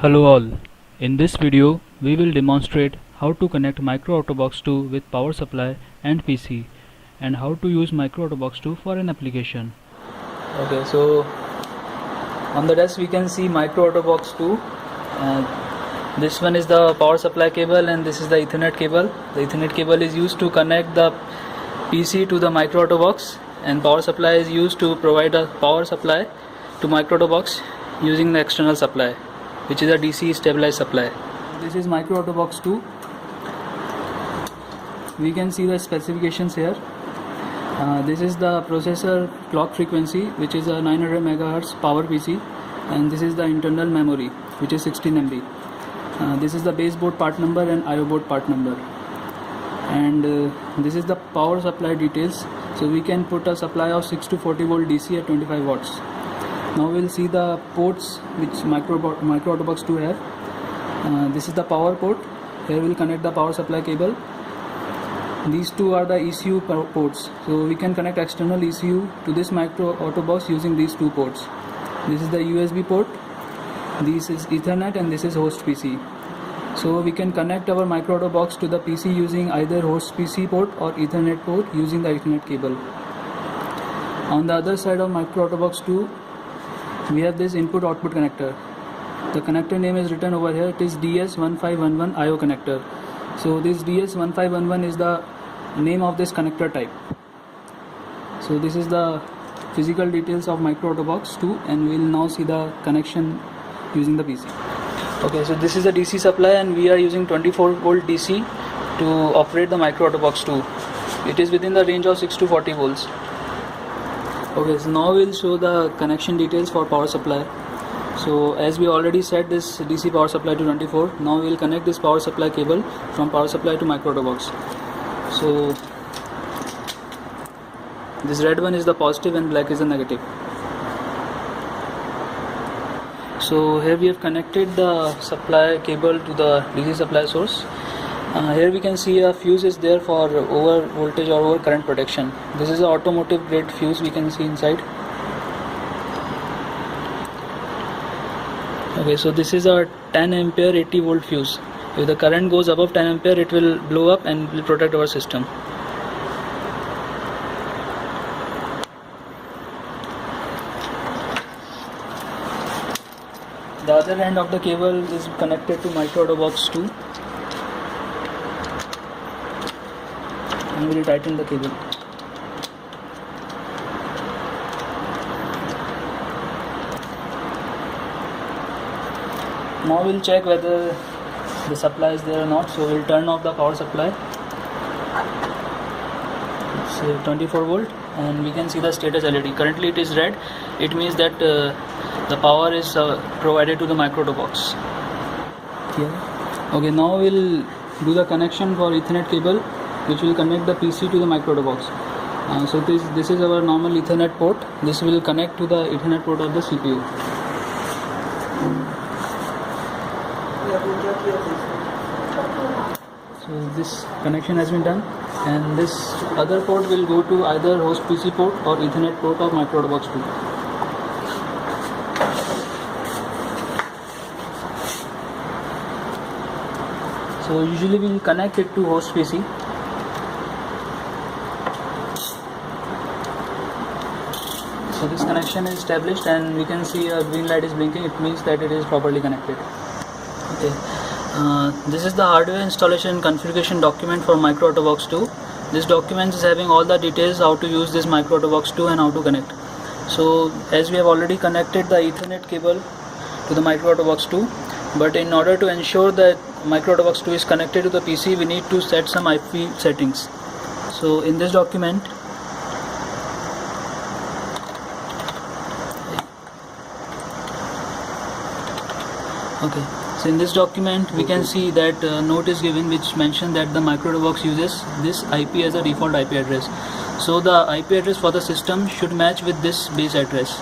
Hello all. In this video we will demonstrate how to connect MicroOtobox 2 with power supply and PC and how to use MicroOtobox 2 for an application. Okay, so on the desk we can see MicroOtobox 2. This one is the power supply cable and this is the Ethernet cable. The Ethernet cable is used to connect the PC to the MicroOtobox, and power supply is used to provide a power supply to MicroOtobox using the external supply, which is a DC stabilized supply. This is MicroOtobox 2. We can see the specifications here. This is the processor clock frequency, which is a 900 MHz power PC, and this is the internal memory, which is 16 MB. This is the baseboard part number and IO board part number, and this is the power supply details. So we can put a supply of 6 to 40 volt DC at 25 watts. Now we'll see the ports which MicroOtobox 2 have. This is the power port. Here we'll connect the power supply cable. These two are the ECU ports. So we can connect external ECU to this MicroOtobox using these two ports. This is the USB port. This is Ethernet and this is host PC. So we can connect our MicroOtobox to the PC using either host PC port or Ethernet port using the Ethernet cable. On the other side of MicroOtobox 2, we have this input-output connector. The connector name is written over here. It is DS1511 IO connector. So this DS1511 is the name of this connector type. So this is the physical details of MicroOtobox 2, and we will now see the connection using the PC. Okay, so this is a DC supply and we are using 24 volt DC to operate the MicroOtobox 2. It is within the range of 6 to 40 volts. Okay, so now we'll show the connection details for power supply. So as we already set this DC power supply to 24, now we'll connect this power supply cable from power supply to MicroOtobox. So this red one is the positive and black is the negative. So here we have connected the supply cable to the DC supply source. Here we can see a fuse is there for over voltage or over current protection. This is an automotive grade fuse we can see inside. Okay, so this is a 10 ampere 80 volt fuse. If the current goes above 10 ampere, it will blow up and will protect our system. The other end of the cable is connected to MicroOtobox 2, and we will tighten the cable. Now we'll check whether the supply is there or not. So we'll turn off the power supply. It's 24 volt, and we can see the status LED. Currently it is red. It means that the power is provided to the MicroOtobox. Okay, now we'll do the connection for Ethernet cable, which will connect the PC to the MicroOtobox. So this is our normal Ethernet port. This will connect to the Ethernet port of the CPU. So this connection has been done, and this other port will go to either host PC port or Ethernet port of MicroOtobox 2. So usually we will connect it to host PC. So this connection is established and we can see a green light is blinking. It means that it is properly connected. Okay. This is the hardware installation configuration document for MicroOtobox 2. This document is having all the details how to use this MicroOtobox 2 and how to connect. So as we have already connected the Ethernet cable to the MicroOtobox 2, but in order to ensure that MicroOtobox 2 is connected to the PC, we need to set some IP settings. So in this document, so in this document we can see that note is given which mentions that the MicroOtobox uses this IP as a default IP address. So the IP address for the system should match with this base address.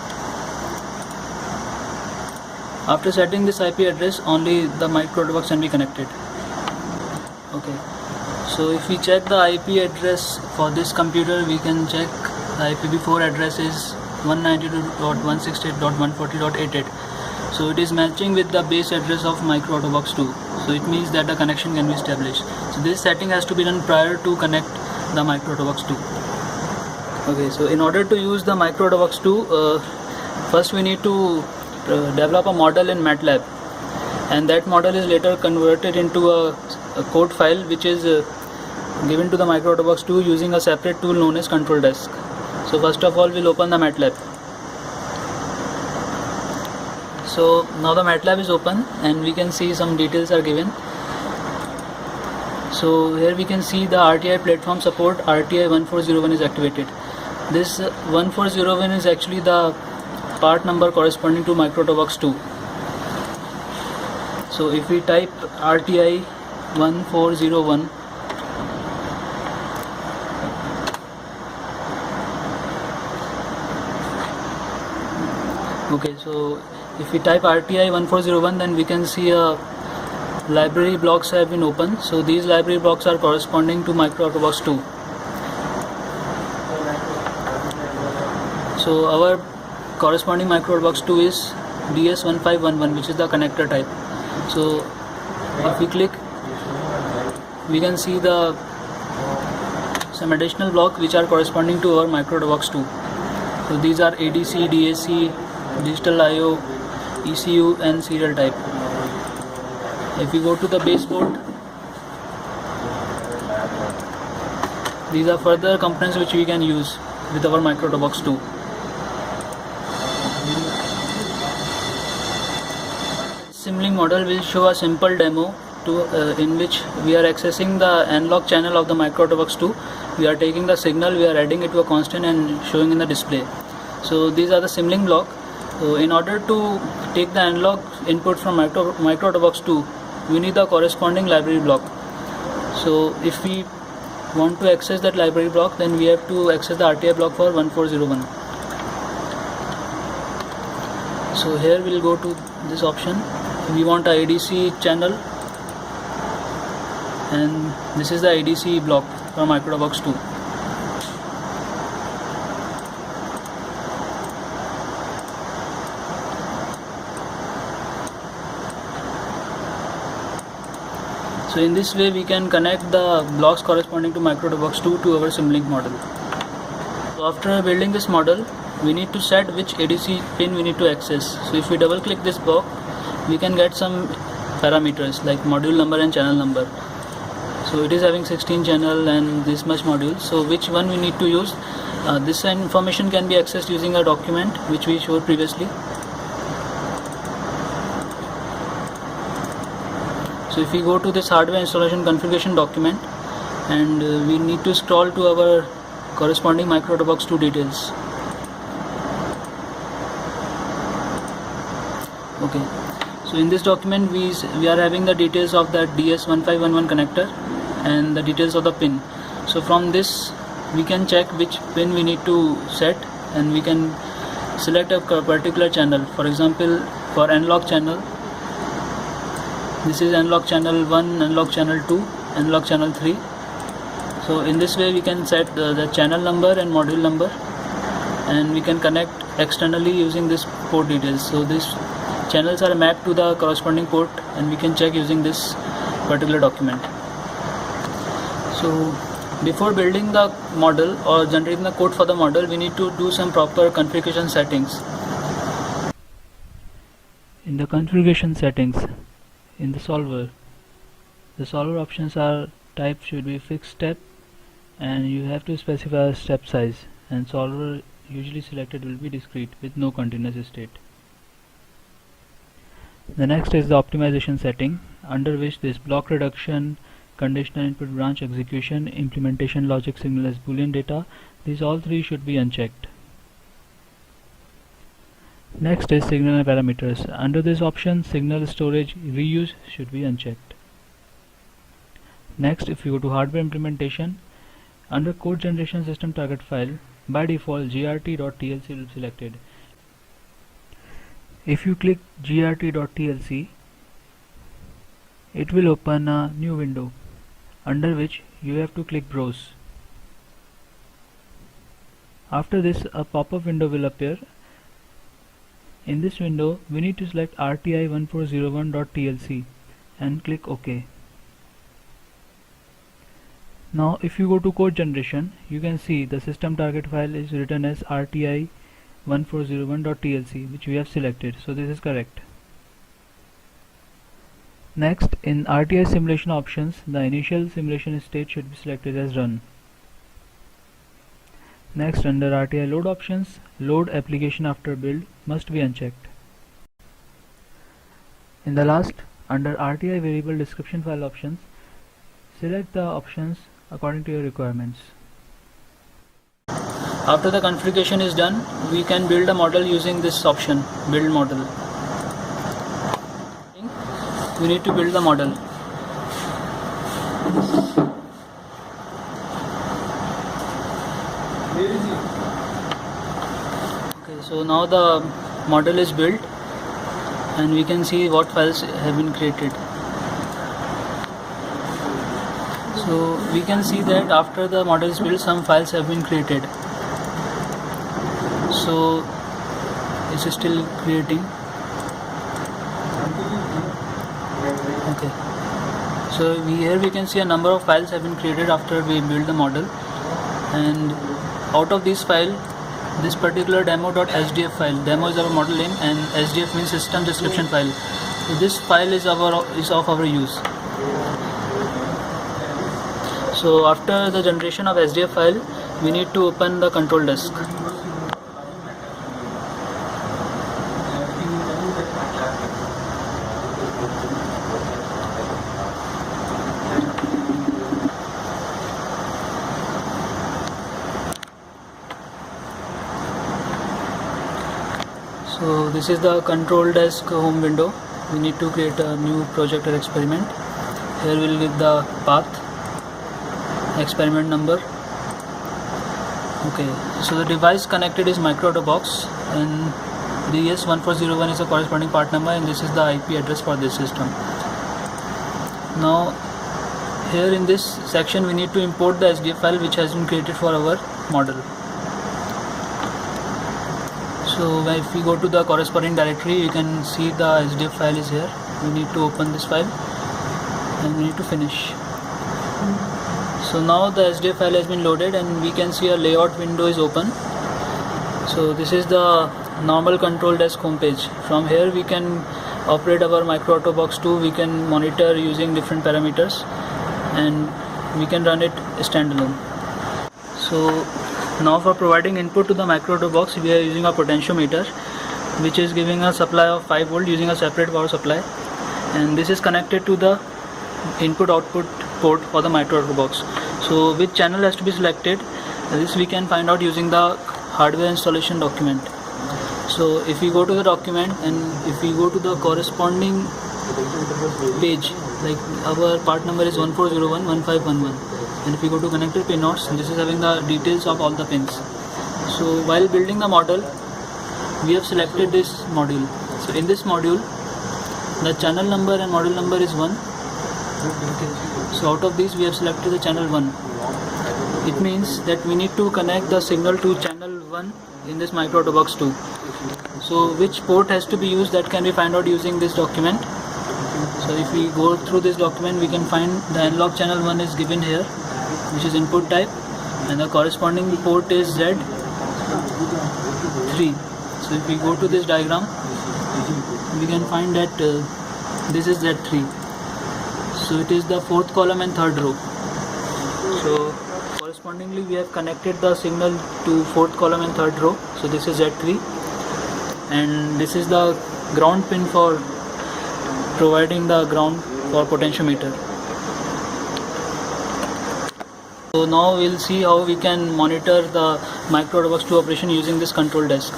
After setting this IP address, only the MicroOtobox can be connected. Okay, so if we check the IP address for this computer, we can check the IPv4 address is 192.168.140.88. So it is matching with the base address of micro-AutoBox 2. So it means that the connection can be established. So this setting has to be done prior to connect the micro-AutoBox 2. Okay, so in order to use the micro-AutoBox 2, first we need to develop a model in MATLAB, and that model is later converted into a code file which is given to the micro-AutoBox 2 using a separate tool known as Control Desk. So first of all we'll open the MATLAB. So now the MATLAB is open and we can see some details are given. So here we can see the RTI platform support RTI 1401 is activated. This 1401 is actually the part number corresponding to micro-AutoBox 2. So if we type RTI 1401, okay, so if we type RTI 1401, then we can see library blocks have been opened. So these library blocks are corresponding to micro-AutoBox 2. So our corresponding micro-AutoBox 2 is DS1511, which is the connector type. So if we click, we can see some additional block which are corresponding to our micro-AutoBox 2. So these are ADC, DAC, digital IO, ECU and serial type. If we go to the baseboard, these are further components which we can use with our micro-AutoBox 2. Simulink model will show a simple demo in which we are accessing the analog channel of the micro-AutoBox 2. We are taking the signal, we are adding it to a constant and showing in the display. So these are the Simulink block. So in order to take the analog input from micro-AutoBox 2, we need the corresponding library block. So if we want to access that library block, then we have to access the RTI block for 1401. So here we'll go to this option. We want a ADC channel, and this is the ADC block for micro-AutoBox 2. So in this way we can connect the blocks corresponding to micro-AutoBox 2 to our Simulink model. So after building this model, we need to set which ADC pin we need to access. So if we double click this block, we can get some parameters like module number and channel number. So it is having 16 channel and this much modules. So which one we need to use? This information can be accessed using a document which we showed previously. So if we go to this hardware installation configuration document, and we need to scroll to our corresponding micro-AutoBox 2 details. Okay, so in this document we are having the details of that DS1511 connector and the details of the pin. So from this we can check which pin we need to set, and we can select a particular channel. For example, for analog channel, this is analog channel 1, analog channel 2, analog channel 3. So in this way we can set the channel number and module number, and we can connect externally using this port details. So these channels are mapped to the corresponding port, and we can check using this particular document. So before building the model or generating the code for the model, we need to do some proper configuration settings. In the configuration settings, in the solver options are type should be fixed step, and you have to specify a step size, and solver usually selected will be discrete with no continuous state. The next is the optimization setting, under which this block reduction, conditional input branch execution, implementation logic signal as boolean data, these all three should be unchecked. Next is signal and parameters. Under this option, signal storage reuse should be unchecked. Next, if you go to hardware implementation, under code generation system target file, by default grt.tlc will be selected. If you click grt.tlc, it will open a new window under which you have to click browse. After this, a pop-up window will appear, In this window, we need to select RTI1401.TLC and click OK. Now if you go to code generation, you can see the system target file is written as RTI1401.TLC, which we have selected, so this is correct. Next, in RTI simulation options, the initial simulation state should be selected as run. Next, under RTI load options, load application after build must be unchecked. In the last, under RTI variable description file options, select the options according to your requirements. After the configuration is done, we can build a model using this option, build model. We need to build the model. Okay, so now the model is built and we can see what files have been created. So we can see that after the model is built, some files have been created. So it's still creating. Okay. So here we can see a number of files have been created after we build the model, and out of this file, this particular demo.sdf file, demo is our model name and SDF means system description file. So this file is of our use. So after the generation of SDF file, we need to open the control desk. So this is the control desk home window. We need to create a new project or experiment. Here we'll give the path, experiment number. Okay, so the device connected is MicroAutoBox and the ES1401 is the corresponding part number, and this is the IP address for this system. Now here in this section we need to import the SDF file which has been created for our model. So if we go to the corresponding directory, you can see the SDF file is here. We need to open this file and we need to finish. So now the SDF file has been loaded and we can see a layout window is open. So this is the normal control desk homepage. From here we can operate our MicroAutoBox 2. We can monitor using different parameters and we can run it standalone. So now for providing input to the MicroAutoBox, we are using a potentiometer which is giving a supply of 5 volt using a separate power supply, and this is connected to the input output port for the MicroAutoBox. So which channel has to be selected, this we can find out using the hardware installation document. So if we go to the document and if we go to the corresponding page, like our part number is 14011511, and if we go to connected pin nodes, this is having the details of all the pins. So while building the model, we have selected this module. So in this module, the channel number and module number is 1. Okay. So out of these we have selected the channel 1. It means that we need to connect the signal to channel 1 in this MicroAutoBox 2. So which port has to be used, that can be found out using this document. So if we go through this document, we can find the analog channel 1 is given here, which is input type, and the corresponding port is Z3. So if we go to this diagram, we can find that this is Z3. So it is the 4th column and 3rd row. So correspondingly we have connected the signal to 4th column and 3rd row. So this is Z3, and this is the ground pin for providing the ground for potentiometer. So now we'll see how we can monitor the MicroAutoBox 2 operation using this control desk.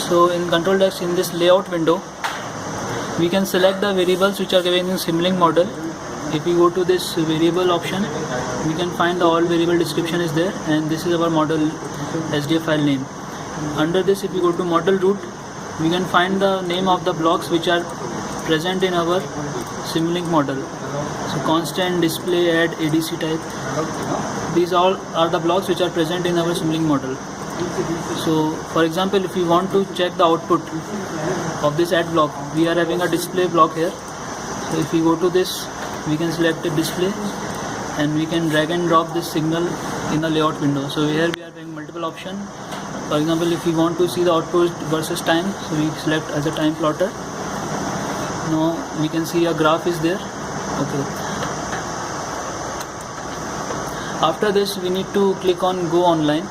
So in control desk, in this layout window, we can select the variables which are given in Simulink model. If we go to this variable option, we can find the all variable description is there, and this is our model SDF file name. Under this, if we go to model root, we can find the name of the blocks which are present in our Simulink model. So constant, display, add, ADC type, these all are the blocks which are present in our Simulink model. So for example, if we want to check the output of this add block, we are having a display block here. So if we go to this, we can select a display and we can drag and drop this signal in the layout window. So here we are having multiple options. For example, if we want to see the output versus time, so we select as a time plotter. Now we can see a graph is there. Okay. After this, we need to click on go online.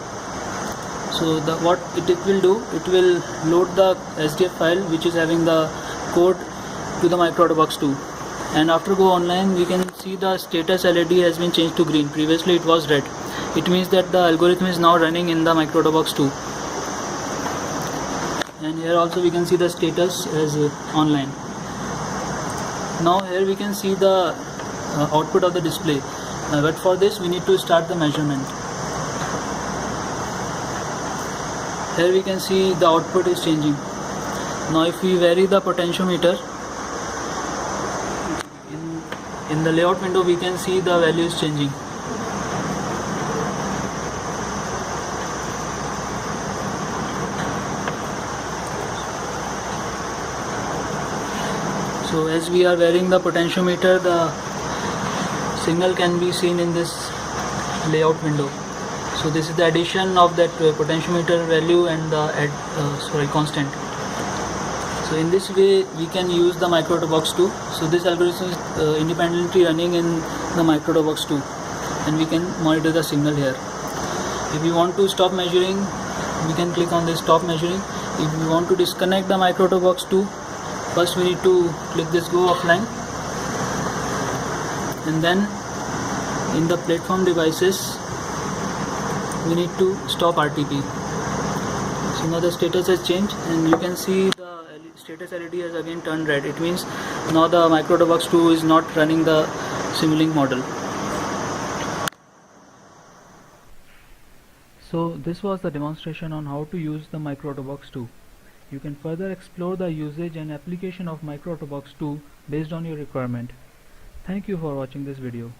So what it will do, it will load the SDF file which is having the code to the MicroAutoBox 2. And after go online, we can see the status LED has been changed to green. Previously it was red. It means that the algorithm is now running in the MicroAutoBox 2. And here also we can see the status as online. Now here we can see the output of the display. But for this we need to start the measurement. Here we can see the output is changing. Now if we vary the potentiometer, in the layout window we can see the value is changing. So as we are varying the potentiometer, the signal can be seen in this layout window. So this is the addition of that potentiometer value and the constant. So in this way we can use the MicroAutoBox 2. So this algorithm is independently running in the MicroAutoBox 2 and we can monitor the signal here. If we want to stop measuring, we can click on this stop measuring. If we want to disconnect the MicroAutoBox 2, first we need to click this go offline, and then in the platform devices we need to stop RTP. So now the status has changed and you can see the status LED has again turned red. It means now the MicroAutoBox 2 is not running the Simulink model. So this was the demonstration on how to use the MicroAutoBox 2. You can further explore the usage and application of MicroAutoBox 2 based on your requirement. Thank you for watching this video.